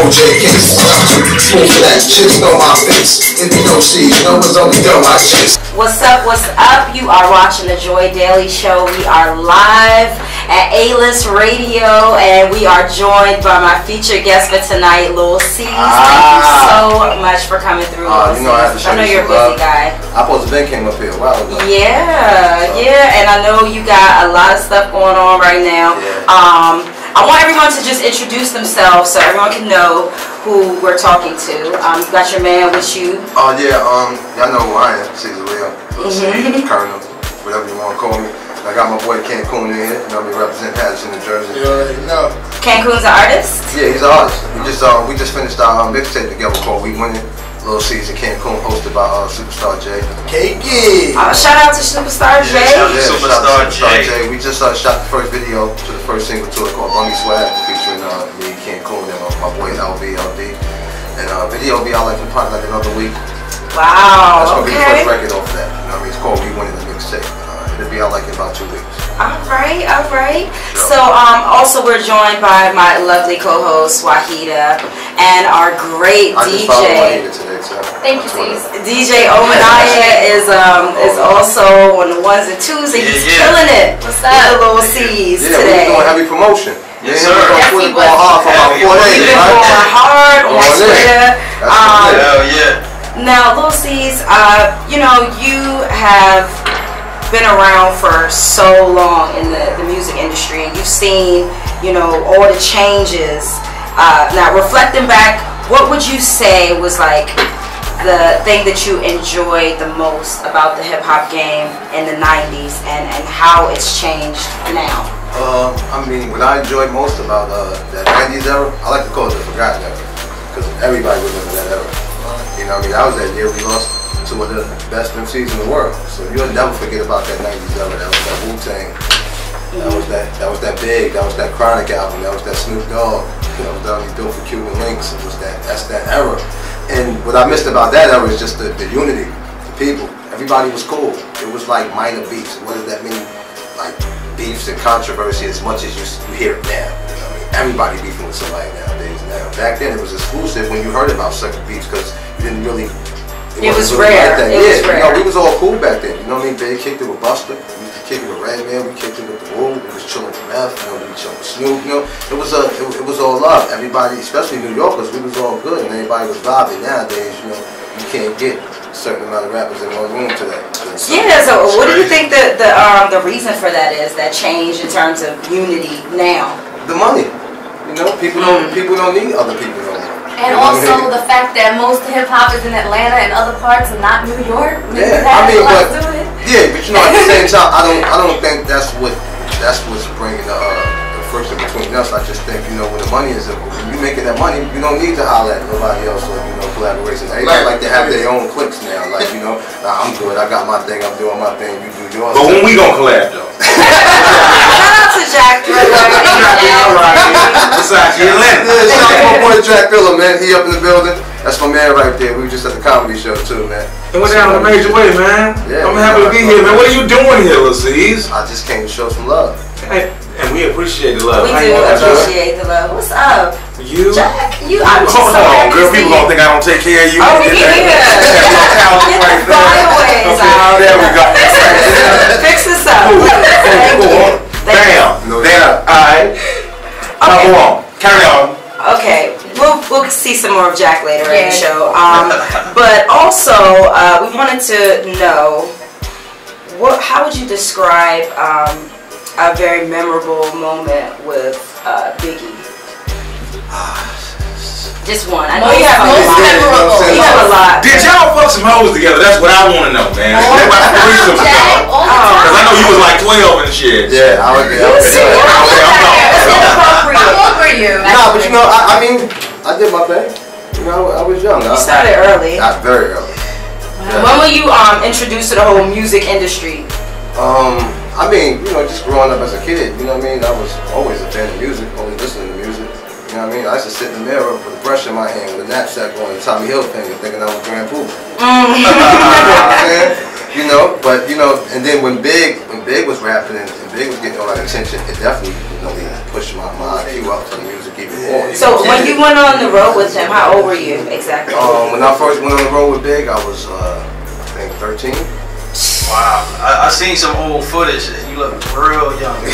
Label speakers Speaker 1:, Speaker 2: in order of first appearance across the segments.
Speaker 1: OJ case. Move for that, chips on my face. If you don't see, you know it's only dough I chase.
Speaker 2: What's up, what's up? You are watching the Joy Daily Show. We are live at A-List Radio, and we are joined by my featured guest for tonight, Lil C's. Thank you so much for coming through, Lil
Speaker 3: you know,
Speaker 2: C's. I know you're a busy guy.
Speaker 3: I supposed to Ben came up here a while ago.
Speaker 2: Yeah, and I know you got a lot of stuff going on right now.
Speaker 3: Yeah.
Speaker 2: I want everyone to just introduce themselves so everyone can know who we're talking to. You got your man with you.
Speaker 3: Oh yeah, y'all know who I am, Caesar Leo, Colonel, whatever you want to call me. I got my boy Cancun in here, you know me, representing Patterson, New Jersey.
Speaker 1: You already know.
Speaker 2: Cancun's an artist?
Speaker 3: Yeah, he's an artist. We just finished our mixtape together called We Winning. Lil C's in Cancun, hosted by Superstar J.
Speaker 1: KG.
Speaker 2: Shout out to Superstar J.
Speaker 3: Superstar J. We just shot the first video to the first single to it called Bunny Swag, featuring me, Cancun, and my boy LD. And video will be out like another week.
Speaker 2: Wow.
Speaker 3: That's gonna be the first record off that. You know what I mean? It's called We Winning the mixtape. It'll be out like in about 2 weeks.
Speaker 2: Alright. So also we're joined by my lovely co-host Wahida and our great DJ.
Speaker 3: Wahida today, so
Speaker 4: thank you, Steve.
Speaker 2: DJ Omanaya is also on the ones and twos, and he's killing it. What's up, Lil C's today?
Speaker 3: We're doing heavy promotion.
Speaker 1: Yes, sir.
Speaker 3: We're going hard for about 4 days.
Speaker 2: We've been going hard on Twitter.
Speaker 3: Hell yeah.
Speaker 2: Now, Lil C's, you know, you have been around for so long in the music industry, and you've seen, you know, all the changes. Now, reflecting back, what would you say was like the thing that you enjoyed the most about the hip-hop game in the 90s and how it's changed now?
Speaker 3: I mean, what I enjoyed most about that 90s era, I like to call it the forgotten era, because everybody remembers that era. You know what I mean? That was that year we lost two of the best MCs in the world. So you'll never forget about that 90s era. That was that Wu-Tang. That was that Big. That was that Chronic album. That was that Snoop Dogg. That was that Built for Cuban Links. That's that era. And what I missed about that era is just the unity, the people. Everybody was cool. It was like minor beefs. What does that mean? Like beefs and controversy as much as you hear it now. You know what I mean? Everybody beefing with somebody nowadays. Now, back then it was exclusive when you heard about certain beefs because you didn't really.
Speaker 2: It was rare.
Speaker 3: Like it was rare. You know, we was all cool back then. You know what I mean? They kicked it with Buster. We used to kick it with Redman. We kicked it with the Wu. We was chilling with Meth. You know, we chilling with Snoop. You know, it was all love. Everybody, especially New Yorkers, we was all good, and everybody was vibing. Nowadays, you know, you can't get a certain amount of rappers in one room today.
Speaker 2: Yeah. So, what do you think the reason for that is? That change in terms of unity now?
Speaker 3: The money. You know, people don't need other people no more.
Speaker 4: And also the fact that most hip hop is in Atlanta and other parts and not New York.
Speaker 3: Yeah, I mean, but you know, at the same time, I don't think that's what's bringing the friction between us. I just think, you know, when the money is, when you making that money, you don't need to holler at nobody else or, you know, collaborations. Everybody like to have their own cliques now. Like, you know, nah, I'm good. I got my thing. I'm doing my thing. You do yours.
Speaker 5: But when we gonna collab though?
Speaker 2: Shout out to Jack Thriller.
Speaker 5: What's up, Atlanta?
Speaker 3: Yeah, shout out to my boy Jack Thriller, man. He up in the building. That's my man right there. We were just at the comedy show too, man.
Speaker 5: It went down in a major way, man.
Speaker 3: Yeah,
Speaker 5: I'm happy to be here, man. What are you doing here, Lil C's?
Speaker 3: I just came to show some love.
Speaker 5: Hey, and we appreciate the love.
Speaker 2: We do appreciate the love. What's up?
Speaker 5: You?
Speaker 2: Jack,
Speaker 5: I'm just hold on, girl. People don't think I don't take care of you.
Speaker 2: Oh, yeah. Get the flyaways out.
Speaker 5: There we go.
Speaker 2: Fix this up.
Speaker 5: Bam. There. Alright. Now go on. Carry on.
Speaker 2: Okay. We'll see some more of Jack later in the show. But also, we wanted to know how would you describe a very memorable moment with Biggie? Just one. I know you have a lot. You have a lot.
Speaker 5: Did y'all fuck some hoes together? That's what I want to know, man. Because I know you was like 12 and shit.
Speaker 3: Yeah, I was.
Speaker 4: How old were you?
Speaker 3: Nah, but you know, I mean, I did my thing. You know, I was young.
Speaker 2: You started early.
Speaker 3: Not very early.
Speaker 2: Yeah. When were you introduced to the whole music industry?
Speaker 3: I mean, you know, just growing up as a kid, you know what I mean? I was always a fan of music, always listening to music. You know what I mean? I used to sit in the mirror with a brush in my hand with a knapsack on, the Tommy Hill thing, thinking I was Grand Poobah. You know what I'm saying? You know, but you know, and then when Big was rapping and Big was getting all that attention, it definitely, you know, pushed my IQ up to the music even more.
Speaker 2: So when you went on the road with him, how old were you exactly?
Speaker 3: When I first went on the road with Big, I was I think 13.
Speaker 6: Wow, I seen some old footage. You look real young. They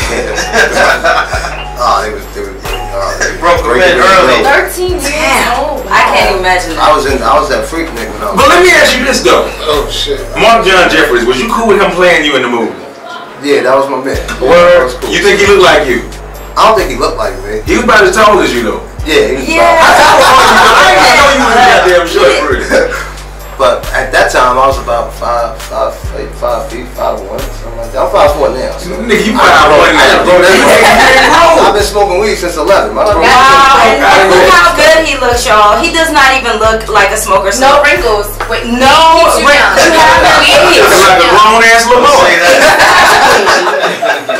Speaker 6: broke him in early.
Speaker 4: 13 years old.
Speaker 2: I can't imagine that.
Speaker 3: I was that freak nigga when I was.
Speaker 5: But let me ask you this though.
Speaker 1: Oh shit.
Speaker 5: Mark John Jeffries, was you cool with him playing you in the movie?
Speaker 3: Yeah, that was my man.
Speaker 5: Word.
Speaker 3: Cool.
Speaker 5: You think he looked like you?
Speaker 3: I don't think he looked like me.
Speaker 5: He was about as tall as you though.
Speaker 3: Yeah, he was
Speaker 5: I know you was goddamn short for it.
Speaker 3: But at that time, I was about 5 feet, 5'1", something like that. I'm 5'4" now. So.
Speaker 5: Nigga, you 5'1" now.
Speaker 3: I've been smoking weed since 11. My
Speaker 2: Wow, and look how good he looks, y'all. He does not even look like a smoker. So
Speaker 4: No wrinkles. Wait,
Speaker 2: no
Speaker 4: keeps you
Speaker 2: wrinkles.
Speaker 4: young.
Speaker 5: Looking like a grown ass Lamar.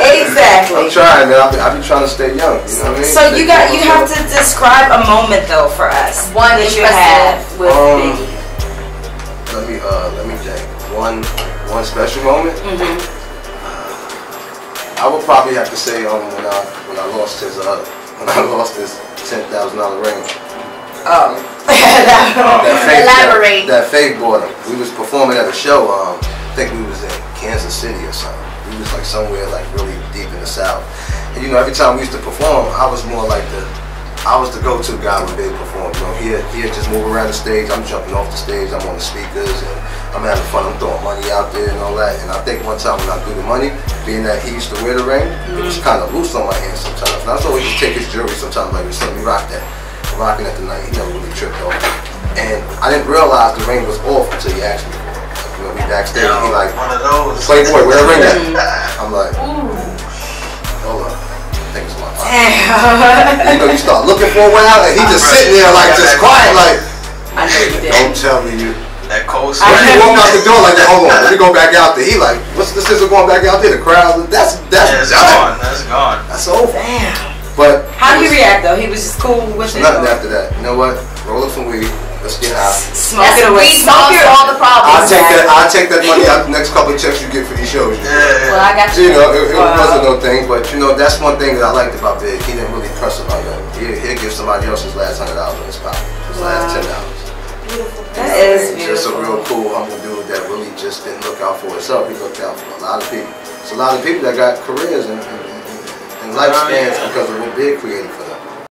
Speaker 2: Exactly.
Speaker 3: I'm trying, man. I've been trying to stay young. You know what I mean?
Speaker 2: So you have to describe a moment though for us.
Speaker 4: One
Speaker 2: that you
Speaker 4: impressive.
Speaker 2: had with Biggie.
Speaker 3: Let me think. One special moment. I would probably have to say when I lost his $10,000 ring.
Speaker 2: Oh.
Speaker 4: Elaborate.
Speaker 3: That Faith bought him. We was performing at a show. I think we was in Kansas City or something. We was like somewhere like really deep in the South. And you know, every time we used to perform, I was more like I was the go-to guy when they perform. You know, he'd just move around the stage. I'm jumping off the stage. I'm on the speakers and I'm having fun. I'm throwing money out there and all that. And I think one time when I threw the money, being that he used to wear the ring, it was kind of loose on my hands sometimes. And I saw he would take his jewelry sometimes, like, let me rock that. I'm rocking at the night. He never really tripped off. And I didn't realize the ring was off until he asked me for it. Like, you know, we backstage. He like,
Speaker 6: one of those.
Speaker 3: Playboy, where the ring at? I'm like, hold on. Things like that. You know, you start looking for a while, and he just sitting there like just quiet, like.
Speaker 2: I know you did.
Speaker 3: Don't tell me you.
Speaker 6: That cold
Speaker 3: When he walked out the door like that, hold on, let me go back out there. He like, what's the sister going back out there? The crowd, that's
Speaker 6: gone. That's gone.
Speaker 3: That's over.
Speaker 2: Damn.
Speaker 3: But
Speaker 2: How did he react though? He was just cool with it.
Speaker 3: nothing after that. You know what? Roll up some weed. Let's get high.
Speaker 2: Smoke it away.
Speaker 4: We solve all the problems.
Speaker 3: I'll take that money out the next couple of checks you get for these shows.
Speaker 4: Well, I got you.
Speaker 3: You know, it wasn't no thing, but you know, that's one thing that I liked about Big. He didn't really press about nothing. He'll give somebody else his last $100 in his pocket, his last $10.
Speaker 2: That is beautiful.
Speaker 3: Just a real cool, humble dude that really just didn't look out for himself. He looked out for a lot of people. It's a lot of people that got careers and lifespans because of what Big created for them.